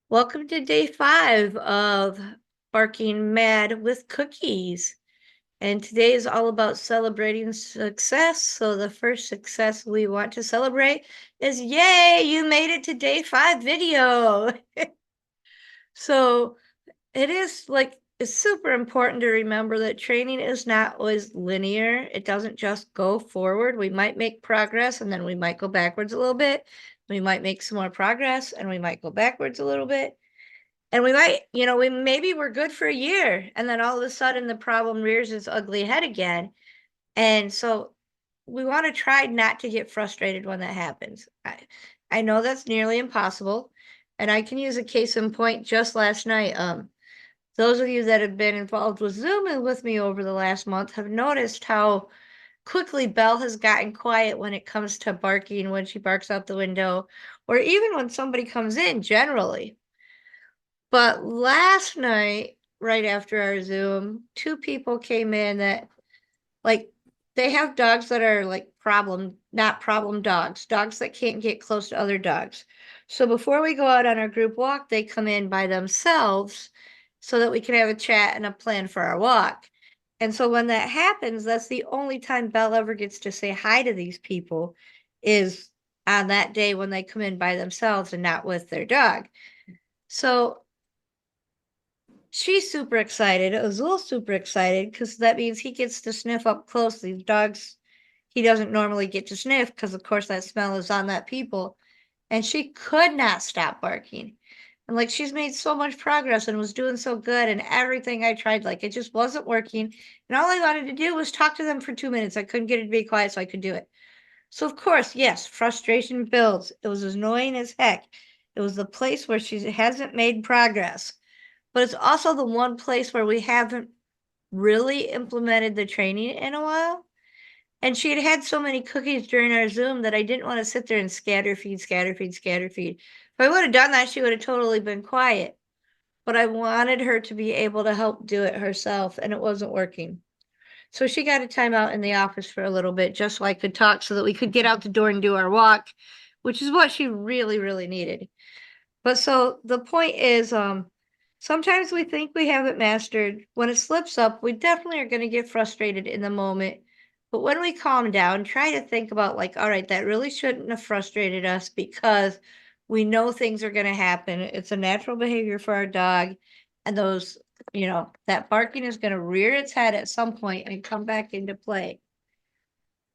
Welcome to day 5 of Barking Mad with Cookies. And today is all about celebrating success. So, the first success we want to celebrate is yay, you made it to day 5 video. So, it is like it's super important to remember that training is not always linear. It doesn't just go forward. We might make progress and then we might go backwards a little bit. We might make some more progress and we might go backwards a little bit. And we might, we're good for a year and then all of a sudden the problem rears its ugly head again. And so we want to try not to get frustrated when that happens. I know that's nearly impossible. And I can use a case in point just last night. Those of you that have been involved with Zoom with me over the last month have noticed how quickly Belle has gotten quiet when it comes to barking, when she barks out the window, or even when somebody comes in generally. But last night, right after our Zoom, two people came in that like they have dogs that are like not problem dogs, dogs that can't get close to other dogs. So before we go out on our group walk, they come in by themselves so that we can have a chat and a plan for our walk. And so when that happens, that's the only time Belle ever gets to say hi to these people is on that day when they come in by themselves and not with their dog. So she's super excited. Azul's super excited because that means he gets to sniff up close these dogs he doesn't normally get to sniff because, of course, that smell is on that people. And she could not stop barking. And like she's made so much progress and was doing so good, and everything I tried, like it just wasn't working. And all I wanted to do was talk to them for 2 minutes. I couldn't get it to be quiet, so I could do it. So, of course, yes, frustration builds. It was annoying as heck. It was the place where she hasn't made progress, but it's also the one place where we haven't really implemented the training in a while. And she had had so many cookies during our Zoom that I didn't want to sit there and scatter feed, scatter feed, scatter feed. If I would have done that, she would have totally been quiet. But I wanted her to be able to help do it herself, and it wasn't working. So she got a timeout in the office for a little bit, just so I could talk so that we could get out the door and do our walk, which is what she really, really needed. But so the point is, sometimes we think we have it mastered. When it slips up, we definitely are going to get frustrated in the moment. But when we calm down, try to think about like, all right, that really shouldn't have frustrated us because we know things are going to happen. It's a natural behavior for our dog. And that barking is going to rear its head at some point and come back into play.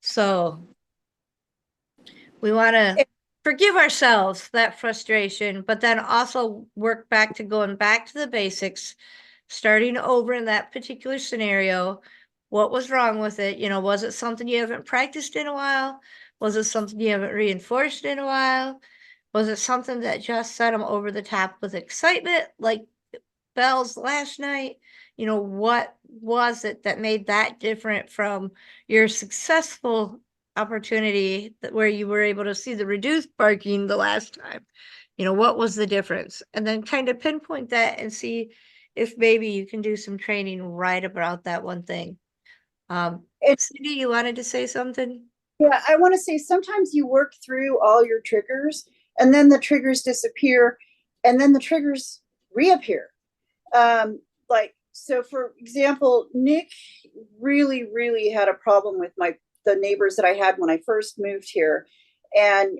So we want to forgive ourselves that frustration, but then also work back to going back to the basics, starting over in that particular scenario. What was wrong with it? Was it something you haven't practiced in a while? Was it something you haven't reinforced in a while? Was it something that just set them over the top with excitement, like Belle's last night? What was it that made that different from your successful opportunity where you were able to see the reduced parking the last time? What was the difference? And then kind of pinpoint that and see if maybe you can do some training right about that one thing. And Cindy, you wanted to say something? yeah, I want to say sometimes you work through all your triggers and then the triggers disappear and then the triggers reappear. So for example, Nick really, really had a problem with the neighbors that I had when I first moved here. And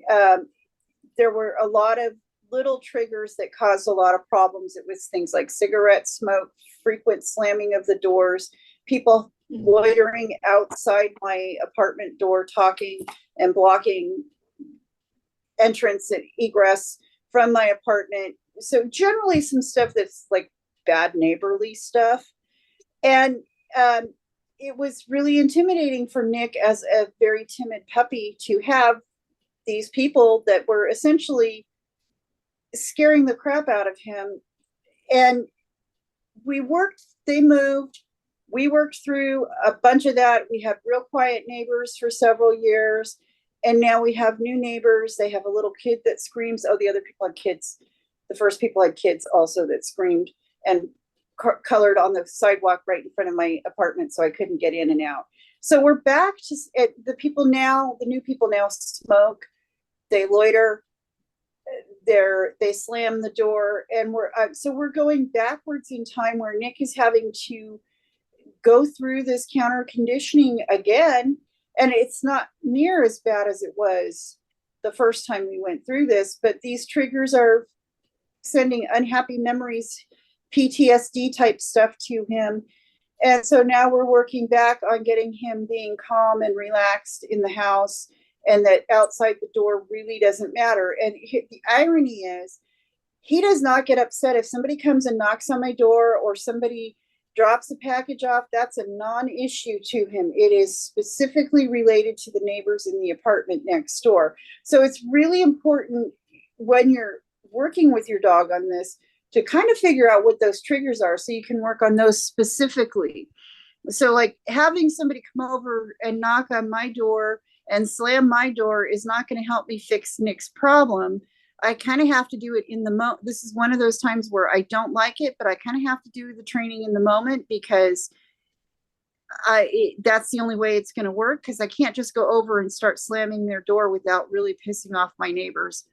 there were a lot of little triggers that caused a lot of problems. It was things like cigarette smoke, frequent slamming of the doors, people loitering outside my apartment door talking and blocking entrance and egress from my apartment. So generally some stuff that's like bad neighborly stuff. And it was really intimidating for Nick as a very timid puppy to have these people that were essentially scaring the crap out of him. And they moved, we worked through a bunch of that. We had real quiet neighbors for several years. And now we have new neighbors. They have a little kid that screams. Oh, the other people had kids. The first people had kids also that screamed and colored on the sidewalk right in front of my apartment, so I couldn't get in and out. So we're back to the new people now smoke, they loiter, they slam the door, and we're going backwards in time where Nick is having to go through this counter conditioning again, and it's not near as bad as it was the first time we went through this, but these triggers are sending unhappy memories, PTSD type stuff to him. And so now we're working back on getting him being calm and relaxed in the house, and that outside the door really doesn't matter. And the irony is, he does not get upset if somebody comes and knocks on my door or somebody drops a package off. That's a non-issue to him. It is specifically related to the neighbors in the apartment next door. So it's really important when you're working with your dog on this to kind of figure out what those triggers are so you can work on those specifically. So like having somebody come over and knock on my door and slam my door is not going to help me fix Nick's problem. I kind of have to do it in the moment. This is one of those times where I don't like it, but I kind of have to do the training in the moment because that's the only way it's going to work, because I can't just go over and start slamming their door without really pissing off my neighbors.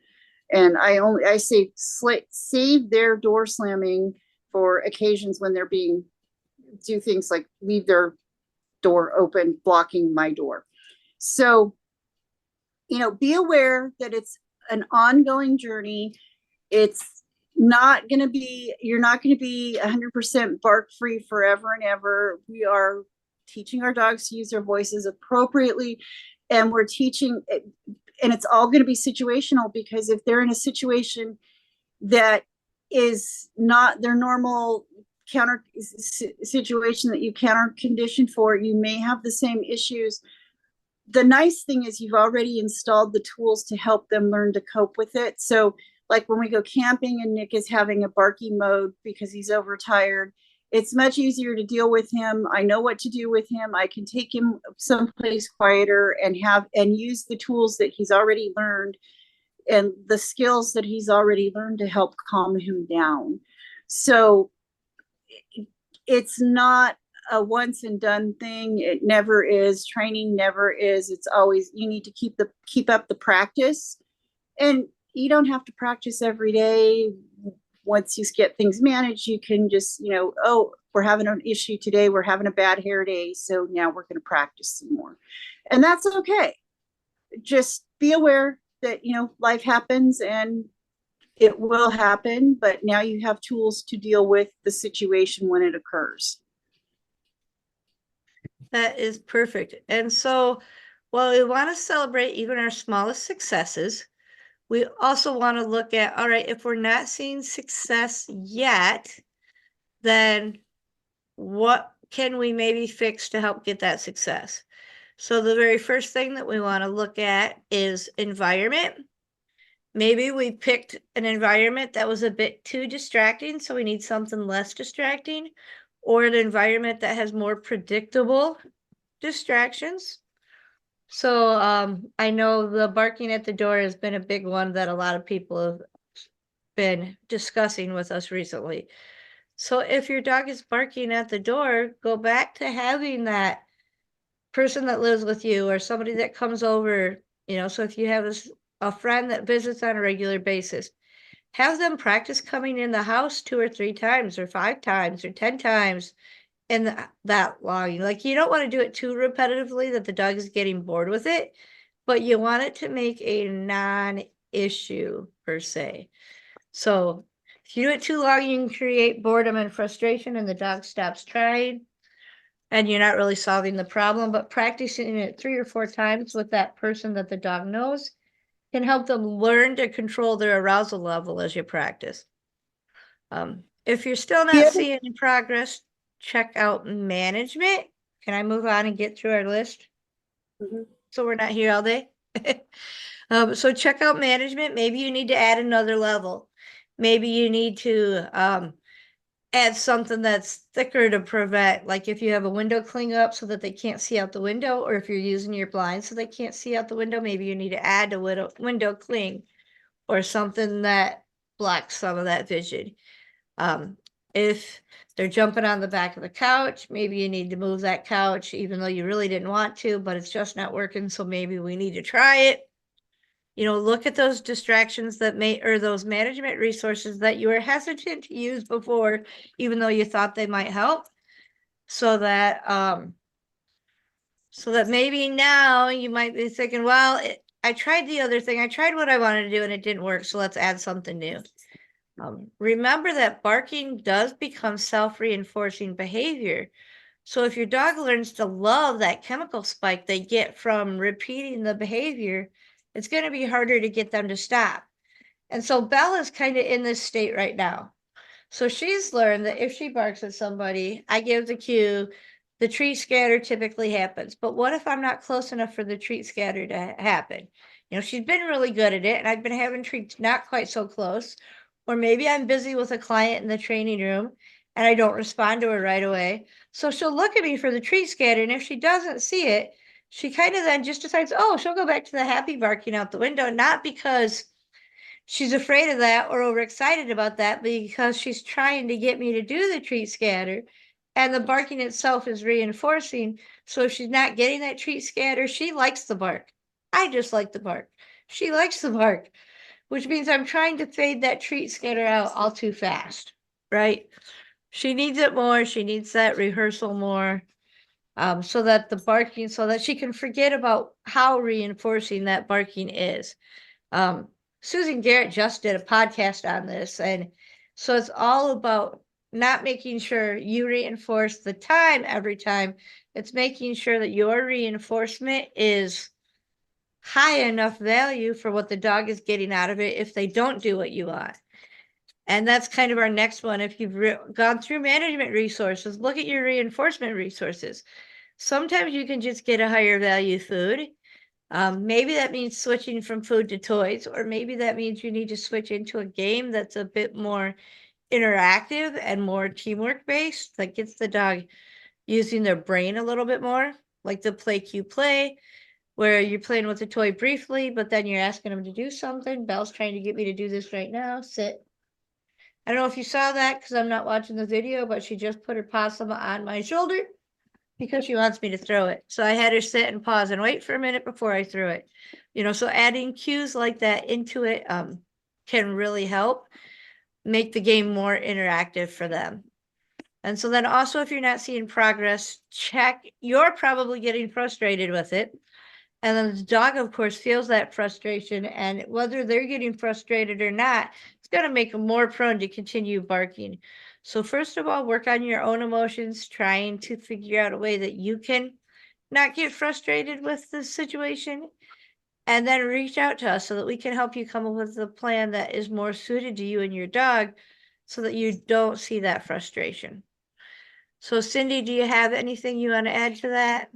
And I say save their door slamming for occasions when they're do things like leave their door open, blocking my door. So, be aware that it's an ongoing journey. It's not going to be, you're not going to be 100% bark free forever and ever. We are teaching our dogs to use their voices appropriately, and we're teaching, and it's all going to be situational, because if they're in a situation that is not their normal counter situation that you counter condition for, you may have the same issues. The nice thing is you've already installed the tools to help them learn to cope with it. So like when we go camping and Nick is having a barky mode because he's overtired, it's much easier to deal with him. I know what to do with him. I can take him someplace quieter and use the tools that he's already learned and the skills that he's already learned to help calm him down. So it's not a once and done thing. It never is. Training never is. It's always, you need to keep up the practice, and you don't have to practice every day. Once you get things managed, you can just, oh, we're having an issue today. We're having a bad hair day. So now we're going to practice some more. And that's okay. Just be aware that, life happens and it will happen, but now you have tools to deal with the situation when it occurs. That is perfect. And so while we want to celebrate even our smallest successes, we also want to look at, all right, if we're not seeing success yet, then what can we maybe fix to help get that success? So the very first thing that we want to look at is environment. Maybe we picked an environment that was a bit too distracting, so we need something less distracting, or an environment that has more predictable distractions. So I know the barking at the door has been a big one that a lot of people have been discussing with us recently. So if your dog is barking at the door, go back to having that person that lives with you or somebody that comes over, so if you have a friend that visits on a regular basis, have them practice coming in the house 2 or 3 times or 5 times or 10 times in that long. Like, you don't want to do it too repetitively that the dog is getting bored with it, but you want it to make a non-issue per se. So if you do it too long, you can create boredom and frustration and the dog stops trying and you're not really solving the problem. But practicing it 3 or 4 times with that person that the dog knows can help them learn to control their arousal level as you practice. If you're still not seeing any progress, check out management. Can I move on and get through our list? Mm-hmm. So we're not here all day. So check out management. Maybe you need to add another level. Maybe you need to add something that's thicker to prevent, like if you have a window cling up so that they can't see out the window, or if you're using your blinds so they can't see out the window, maybe you need to add a window cling or something that blocks some of that vision. If they're jumping on the back of the couch, maybe you need to move that couch, even though you really didn't want to, but it's just not working. So maybe we need to try it. Look at those distractions that or those management resources that you were hesitant to use before, even though you thought they might help, so that maybe now you might be thinking, well, I tried the other thing. I tried what I wanted to do and it didn't work. So let's add something new. Remember that barking does become self-reinforcing behavior. So if your dog learns to love that chemical spike they get from repeating the behavior, it's going to be harder to get them to stop. And so Bella's kind of in this state right now. So she's learned that if she barks at somebody, I give the cue, the treat scatter typically happens. But what if I'm not close enough for the treat scatter to happen? She's been really good at it, and I've been having treats not quite so close. Or maybe I'm busy with a client in the training room and I don't respond to her right away. So she'll look at me for the treat scatter, and if she doesn't see it, she kind of then just decides, oh, she'll go back to the happy barking out the window, not because she's afraid of that or overexcited about that, because she's trying to get me to do the treat scatter, and the barking itself is reinforcing. So if she's not getting that treat scatter, she likes the bark. I just like the bark. She likes the bark, which means I'm trying to fade that treat scatter out all too fast, right? She needs it more. She needs that rehearsal more, so that the barking, so that she can forget about how reinforcing that barking is. Susan Garrett just did a podcast on this, and so it's all about not making sure you reinforce the time every time. It's making sure that your reinforcement is high enough value for what the dog is getting out of it if they don't do what you want. And that's kind of our next one. If you've gone through management resources, look at your reinforcement resources. Sometimes you can just get a higher value food. Maybe that means switching from food to toys, or maybe that means you need to switch into a game that's a bit more interactive and more teamwork based, that gets the dog using their brain a little bit more, like the play cue play, where you're playing with a toy briefly, but then you're asking them to do something. Belle's trying to get me to do this right now. Sit. I don't know if you saw that because I'm not watching the video, but she just put her possum on my shoulder because she wants me to throw it. So I had her sit and pause and wait for a minute before I threw it. So adding cues like that into it can really help make the game more interactive for them. And so then also, if you're not seeing progress, check, you're probably getting frustrated with it. And then the dog, of course, feels that frustration, and whether they're getting frustrated or not, it's going to make them more prone to continue barking. So first of all, work on your own emotions, trying to figure out a way that you can not get frustrated with the situation, and then reach out to us so that we can help you come up with a plan that is more suited to you and your dog so that you don't see that frustration. So Cindy, do you have anything you want to add to that?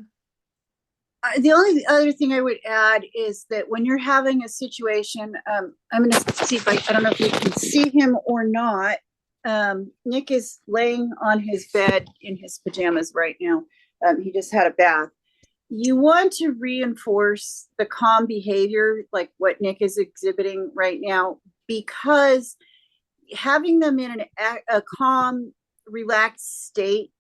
The only other thing I would add is that when you're having a situation, I'm going to see if I don't know if you can see him or not. Nick is laying on his bed in his pajamas right now. He just had a bath. You want to reinforce the calm behavior, like what Nick is exhibiting right now, because having them in a calm, relaxed state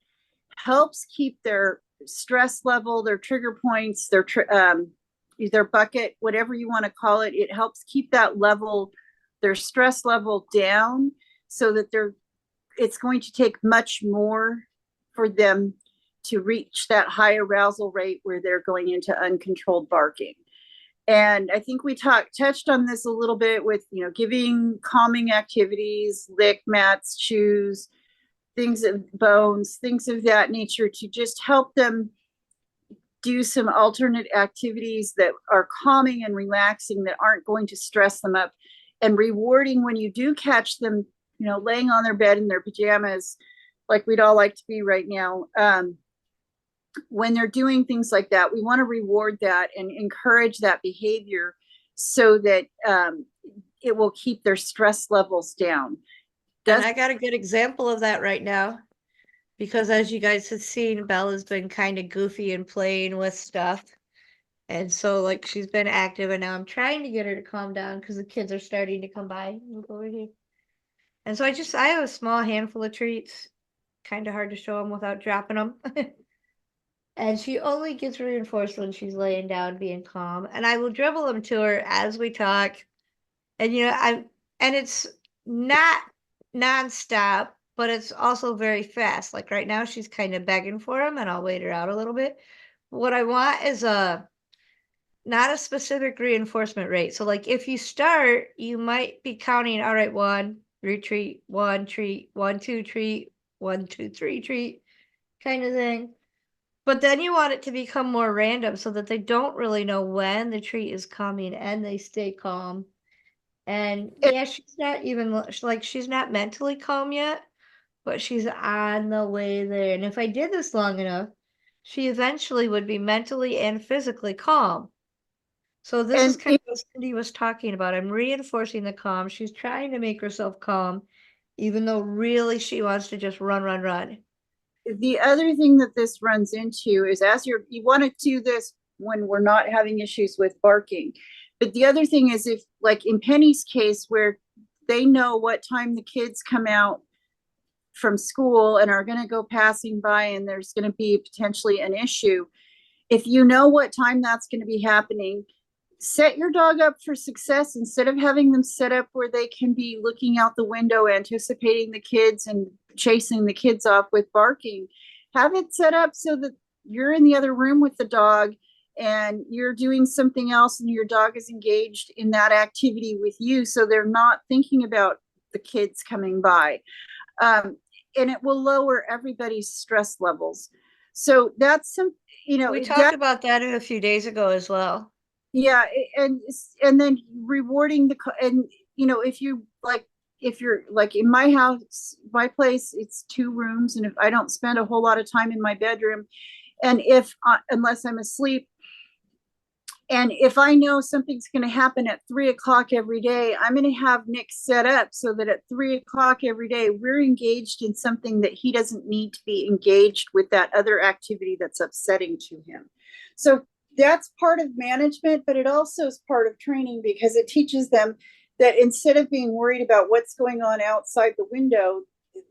helps keep their stress level, their trigger points, their bucket, whatever you want to call it. It helps keep that level, their stress level down, so that it's going to take much more for them to reach that high arousal rate where they're going into uncontrolled barking. And I think we touched on this a little bit with, giving calming activities, lick, mats, chews, things of bones, things of that nature, to just help them do some alternate activities that are calming and relaxing, that aren't going to stress them up, and rewarding when you do catch them, laying on their bed in their pajamas, like we'd all like to be right now. When they're doing things like that, we want to reward that and encourage that behavior so that it will keep their stress levels down. And I got a good example of that right now, because as you guys have seen, Bella's been kind of goofy and playing with stuff. And so like she's been active, and now I'm trying to get her to calm down because the kids are starting to come by. Look over here. And so I have a small handful of treats. Kind of hard to show them without dropping them. And she only gets reinforced when she's laying down being calm. And I will dribble them to her as we talk. And and it's not nonstop, but it's also very fast. Like right now she's kind of begging for him and I'll wait her out a little bit. What I want is a not a specific reinforcement rate. So like if you start, you might be counting, all right, one, retreat, one treat, 1, 2, treat, 1, 2, 3, treat, kind of thing. But then you want it to become more random so that they don't really know when the treat is coming and they stay calm. And And, yeah, she's not even like she's not mentally calm yet, but she's on the way there. And if I did this long enough, she eventually would be mentally and physically calm. So this is and kind of what Cindy was talking about. I'm reinforcing the calm. She's trying to make herself calm, even though really she wants to just run, run, run. the other thing that this runs into is as you want to do this when we're not having issues with barking. But the other thing is if like in Penny's case where they know what time the kids come out from school and are going to go passing by and there's going to be potentially an issue, if you know what time that's going to be happening, set your dog up for success instead of having them set up where they can be looking out the window anticipating the kids and chasing the kids off with barking. Have it set up so that you're in the other room with the dog and you're doing something else and your dog is engaged in that activity with you so they're not thinking about the kids coming by. um, and it will lower everybody's stress levels. So that's some, We talked that, about that a few days ago as well. yeah. And then rewarding and if you like, if you're like in my house, my place, it's 2 rooms, and if I don't spend a whole lot of time in my bedroom, and if unless I'm asleep, and if I know something's going to happen at 3 o'clock every day, I'm going to have Nick set up so that at 3 o'clock every day, we're engaged in something that he doesn't need to be engaged with that other activity that's upsetting to him. So that's part of management, but it also is part of training because it teaches them that instead of being worried about what's going on outside the window,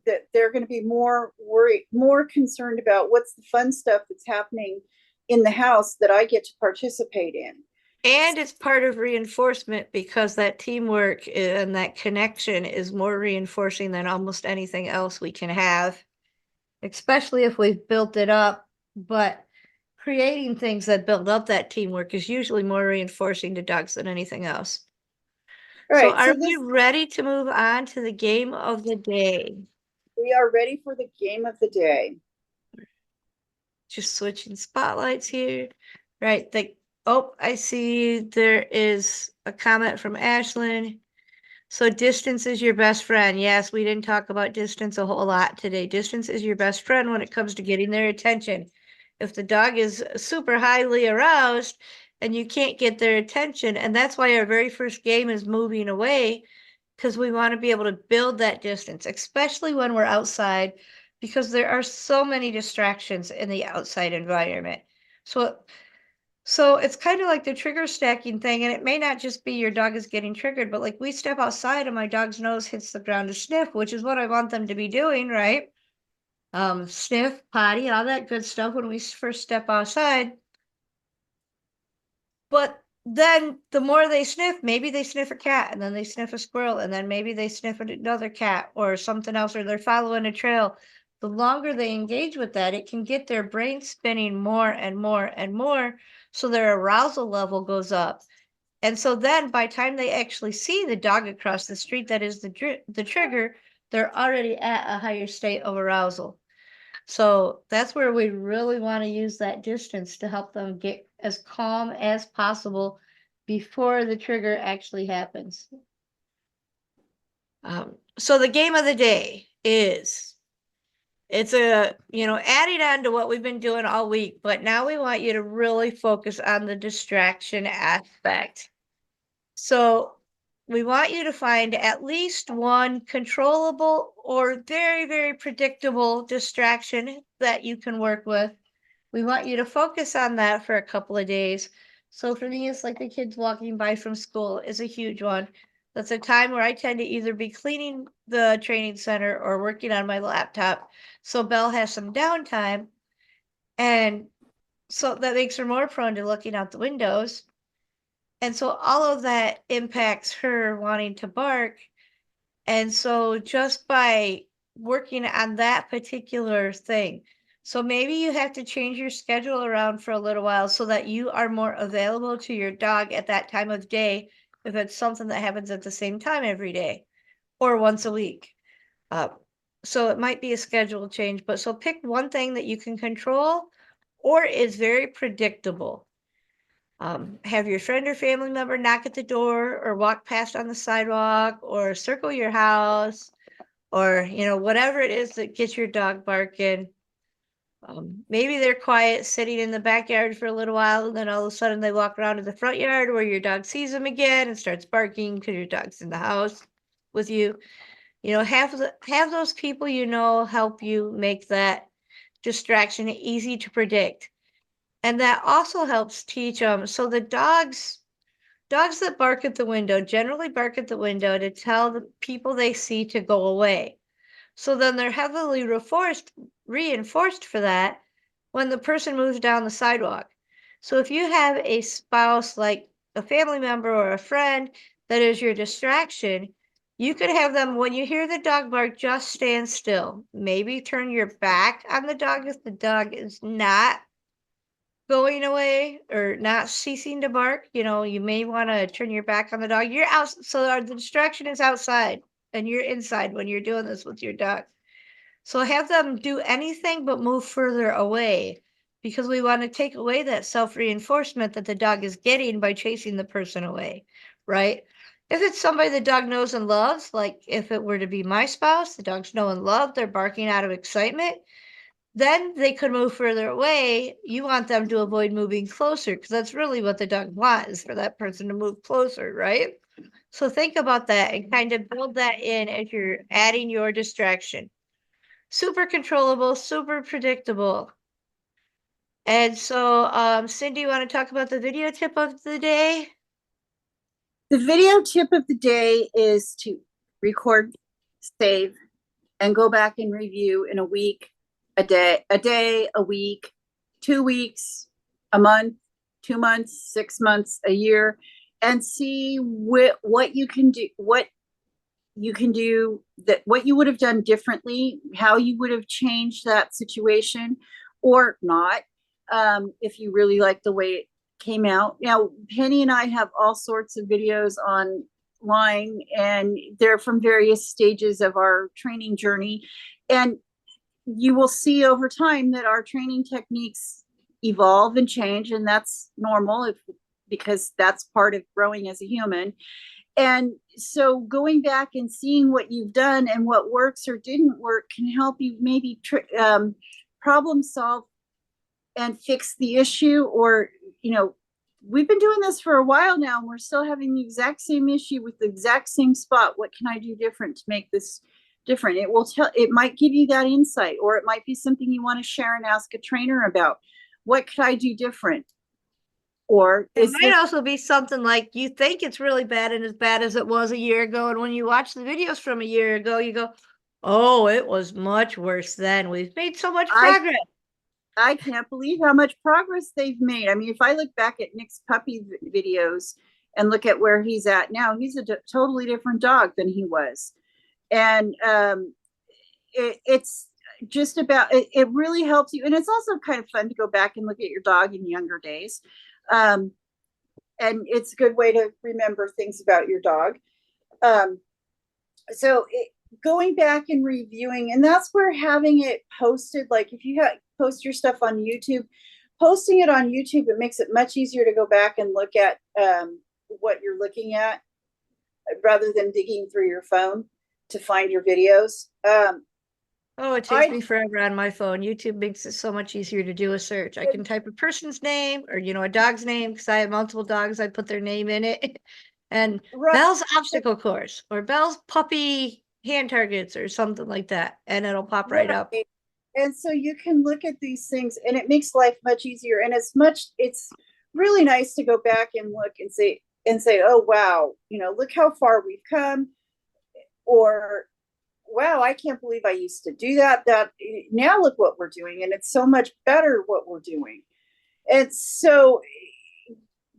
that they're going to be more worried, more concerned about what's the fun stuff that's happening in the house that I get to participate in. And it's part of reinforcement because that teamwork and that connection is more reinforcing than almost anything else we can have, especially if we've built it up. But creating things that build up that teamwork is usually more reinforcing to dogs than anything else. All So right, are so we this ready to move on to the game of the day? we are ready for the game of the day. Just switching spotlights here. Right, oh, I see there is a comment from Ashlyn. So distance is your best friend. Yes, we didn't talk about distance a whole lot today. Distance is your best friend when it comes to getting their attention. If the dog is super highly aroused and you can't get their attention, and that's why our very first game is moving away, because we want to be able to build that distance, especially when we're outside, because there are so many distractions in the outside environment. So so it's kind of like the trigger stacking thing, and it may not just be your dog is getting triggered, but like we step outside and my dog's nose hits the ground to sniff, which is what I want them to be doing, right? Sniff, potty, all that good stuff when we first step outside. But then the more they sniff, maybe they sniff a cat and then they sniff a squirrel and then maybe they sniff another cat or something else, or they're following a trail. The longer they engage with that, it can get their brain spinning more and more and more. So their arousal level goes up. And so then by the time they actually see the dog across the street that is the trigger, they're already at a higher state of arousal. So that's where we really want to use that distance to help them get as calm as possible before the trigger actually happens. So the game of the day is it's adding on to what we've been doing all week, but now we want you to really focus on the distraction aspect. So we want you to find at least one controllable or very, very predictable distraction that you can work with. We want you to focus on that for a couple of days. So for me, it's like the kids walking by from school is a huge one. That's a time where I tend to either be cleaning the training center or working on my laptop. So Belle has some downtime. And So that makes her more prone to looking out the windows. And so all of that impacts her wanting to bark. And so just by working on that particular thing, so maybe you have to change your schedule around for a little while so that you are more available to your dog at that time of day if it's something that happens at the same time every day or once a week. Uh, so it might be a schedule change, but so pick one thing that you can control or is very predictable. Have your friend or family member knock at the door or walk past on the sidewalk or circle your house or, whatever it is that gets your dog barking. Maybe they're quiet sitting in the backyard for a little while, and then all of a sudden they walk around to the front yard where your dog sees them again and starts barking because your dog's in the house with you. Have those people help you make that distraction easy to predict. And that also helps teach them. So the dogs that bark at the window generally bark at the window to tell the people they see to go away. So then they're heavily reinforced for that when the person moves down the sidewalk. So if you have a spouse, like a family member or a friend, that is your distraction, you could have them, when you hear the dog bark, just stand still. Maybe turn your back on the dog if the dog is not going away or not ceasing to bark. You may want to turn your back on the dog. You're out, so the distraction is outside and you're inside when you're doing this with your dog. So have them do anything but move further away because we want to take away that self-reinforcement that the dog is getting by chasing the person away, right? If it's somebody the dog knows and loves, like if it were to be my spouse, the dogs know and love, they're barking out of excitement, then they could move further away. You want them to avoid moving closer because that's really what the dog wants, is for that person to move closer, right? So think about that and kind of build that in as you're adding your distraction. Super controllable, super predictable. And so, Cindy, you want to talk about the video tip of the day? The video tip of the day is to record, save, and go back and review in a week, a week, 2 weeks, a month, 2 months, 6 months, a year, and see what you can do, what you would have done differently, how you would have changed that situation or not, if you really like the way it came out. Now, Penny and I have all sorts of videos online, and they're from various stages of our training journey. And you will see over time that our training techniques evolve and change, and that's normal because that's part of growing as a human. And so going back and seeing what you've done and what works or didn't work can help you maybe problem solve and fix the issue. Or, we've been doing this for a while now and we're still having the exact same issue with the exact same spot. What can I do different to make this different? It might give you that insight, or it might be something you want to share and ask a trainer about. What could I do different? Or It might also be something like you think it's really bad and as bad as it was a year ago. And when you watch the videos from a year ago, you go, oh, it was much worse then. We've made so much progress. I can't believe how much progress they've made. I mean, if I look back at Nick's puppy videos and look at where he's at now, he's a totally different dog than he was. And it's just about, it really helps you. And it's also kind of fun to go back and look at your dog in younger days. And it's a good way to remember things about your dog. So going back and reviewing, and that's where having it posted, like if you post your stuff on YouTube, posting it on YouTube, it makes it much easier to go back and look at what you're looking at rather than digging through your phone to find your videos. Oh, it takes me forever on my phone. YouTube makes it so much easier to do a search. I can type a person's name or, a dog's name because I have multiple dogs. I put their name in it. And Bell's obstacle course or Bell's puppy hand targets or something like that. And it'll pop right up. And so you can look at these things and it makes life much easier. And it's really nice to go back and look and say, oh, wow, look how far we've come. Or, wow, I can't believe I used to do that. Now look what we're doing. And it's so much better what we're doing. And so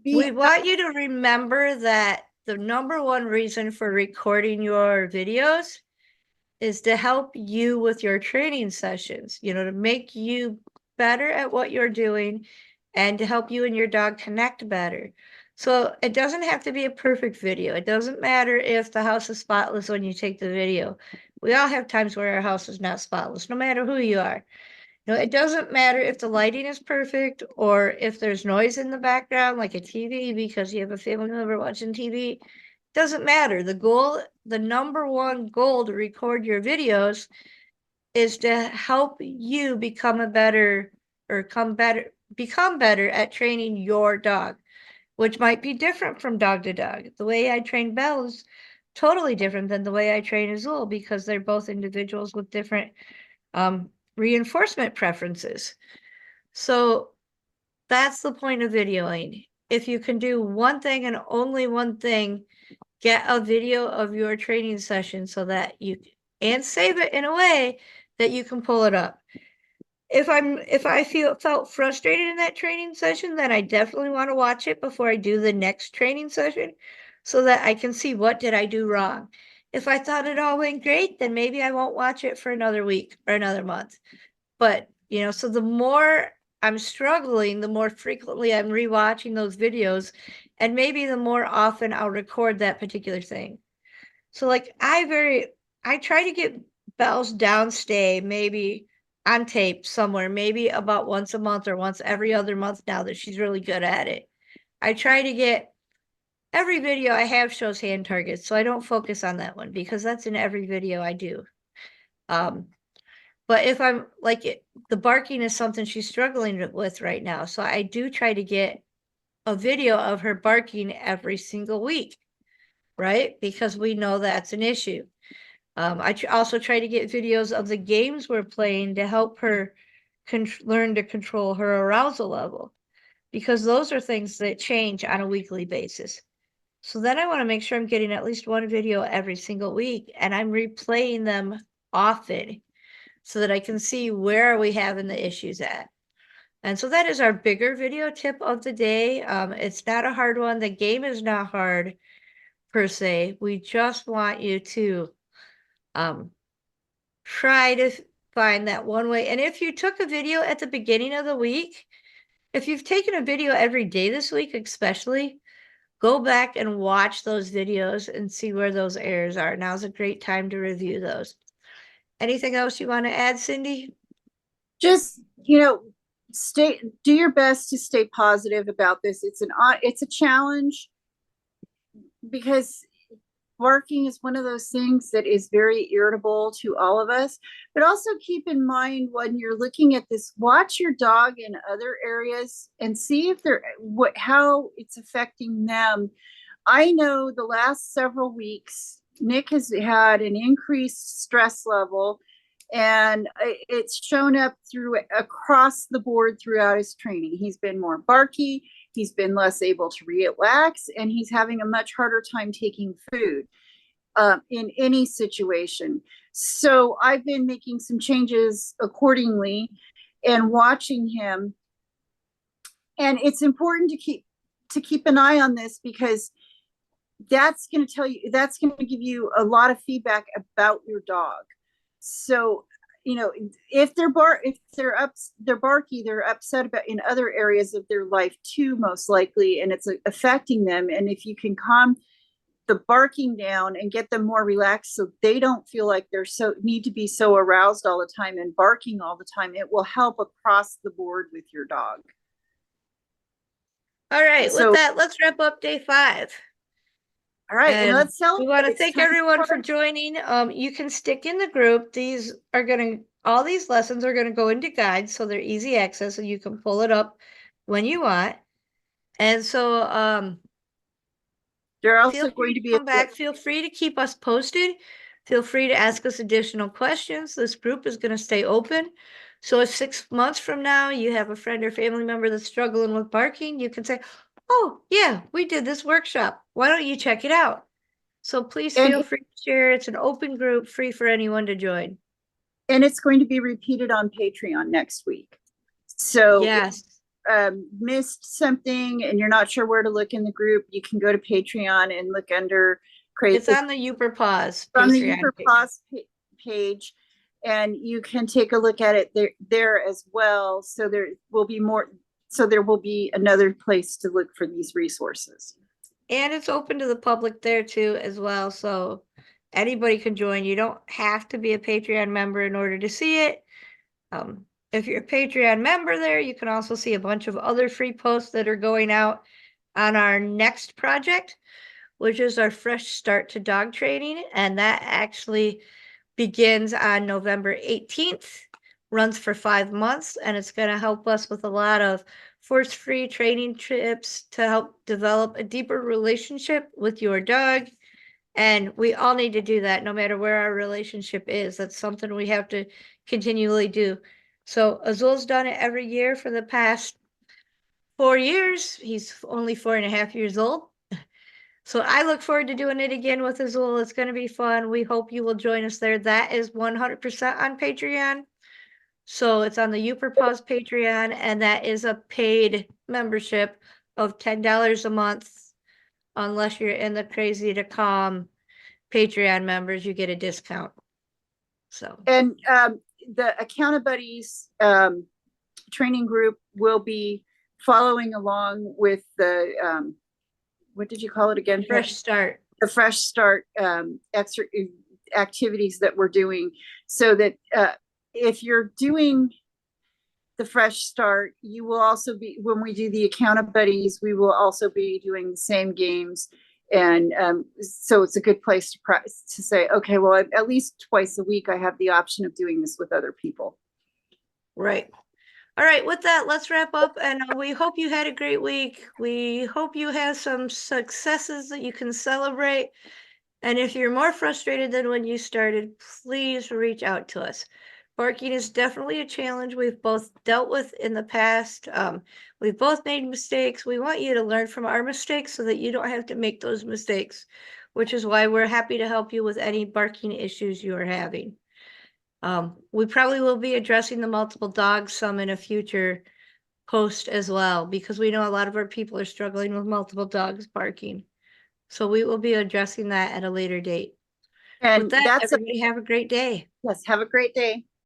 We want you to remember that the number one reason for recording your videos is to help you with your training sessions, to make you better at what you're doing and to help you and your dog connect better. So it doesn't have to be a perfect video. It doesn't matter if the house is spotless when you take the video. We all have times where our house is not spotless, no matter who you are. It doesn't matter if the lighting is perfect or if there's noise in the background, like a TV, because you have a family member watching TV. Doesn't matter. The number one goal to record your videos is to help you become better at training your dog, which might be different from dog to dog. The way I train Belle is totally different than the way I train Azul, because they're both individuals with different reinforcement preferences. So that's the point of videoing. If you can do one thing and only one thing, get a video of your training session so that and save it in a way that you can pull it up. If I felt frustrated in that training session, then I definitely want to watch it before I do the next training session so that I can see what did I do wrong. If I thought it all went great, then maybe I won't watch it for another week or another month. But, so the more I'm struggling, the more frequently I'm rewatching those videos, and maybe the more often I'll record that particular thing. So like I try to get Belle's downstay maybe on tape somewhere, maybe about once a month or once every other month now that she's really good at it. I try to get every video I have shows hand targets, so I don't focus on that one because that's in every video I do. But if I'm like the barking is something she's struggling with right now, so I do try to get a video of her barking every single week, right? Because we know that's an issue. I also try to get videos of the games we're playing to help her learn to control her arousal level, because those are things that change on a weekly basis. So then I want to make sure I'm getting at least one video every single week, and I'm replaying them often so that I can see where are we having the issues at. And so that is our bigger video tip of the day. It's not a hard one. The game is not hard per se. We just want you to try to find that one way. And if you took a video at the beginning of the week, if you've taken a video every day this week, especially, go back and watch those videos and see where those errors are. Now's a great time to review those. Anything else you want to add, Cindy? Just, do your best to stay positive about this. It's a challenge because barking is one of those things that is very irritable to all of us. But also keep in mind when you're looking at this, watch your dog in other areas and see if how it's affecting them. I know the last several weeks, Nick has had an increased stress level, and it's shown up across the board throughout his training. He's been more barky, he's been less able to relax, and he's having a much harder time taking food in any situation. So I've been making some changes accordingly and watching him. And it's important to keep an eye on this because that's going to give you a lot of feedback about your dog. So, if they're barky, they're upset about in other areas of their life too, most likely, and it's affecting them. And if you can calm the barking down and get them more relaxed so they don't feel like need to be so aroused all the time and barking all the time, it will help across the board with your dog. All right, so, with that, let's wrap up day 5. All right, and let's celebrate. We want to thank everyone for joining. You can stick in the group. All these lessons are going to go into guides, so they're easy access, and you can pull it up when you want. And so they're also going to be come back. Feel free to keep us posted. Feel free to ask us additional questions. This group is going to stay open. So if 6 months from now you have a friend or family member that's struggling with barking, you can say, oh, yeah, we did this workshop. Why don't you check it out? So please feel free to share. It's an open group, free for anyone to join. And it's going to be repeated on Patreon next week. So yes, missed something and you're not sure where to look in the group, you can go to Patreon and look under It's on the Uper Paws from the Patreon Uber page. Pause page, and you can take a look at it there as well. So there will be more. So there will be another place to look for these resources. And it's open to the public there too as well. So anybody can join. You don't have to be a Patreon member in order to see it. If you're a Patreon member there, you can also see a bunch of other free posts that are going out on our next project, which is our fresh start to dog training. And that actually begins on November 18th, runs for 5 months, and it's going to help us with a lot of force-free training tips to help develop a deeper relationship with your dog. And we all need to do that no matter where our relationship is. That's something we have to continually do. So Azul's done it every year for the past 4 years. He's only 4.5 years old. So I look forward to doing it again with Azul. It's going to be fun. We hope you will join us there. That is 100% on Patreon. So it's on the Uper Paws Patreon, and that is a paid membership of $10 a month. Unless you're in the Crazy2Calm Patreon members, you get a discount. So, and the Account Buddies training group will be following along with the what did you call it again? fresh start. The fresh start activities that we're doing, so that if you're doing the fresh start, you will also be, when we do the Account Buddies, we will also be doing the same games. And so it's a good place to say, okay, well, at least twice a week, I have the option of doing this with other people. Right. All right, with that, let's wrap up, and we hope you had a great week. We hope you have some successes that you can celebrate. And if you're more frustrated than when you started, please reach out to us. Barking is definitely a challenge we've both dealt with in the past. We've both made mistakes. We want you to learn from our mistakes so that you don't have to make those mistakes, which is why we're happy to help you with any barking issues you are having. We probably will be addressing the multiple dogs some in a future post as well, because we know a lot of our people are struggling with multiple dogs barking. So we will be addressing that at a later date. And With that, everybody have a great day. Yes, have a great day.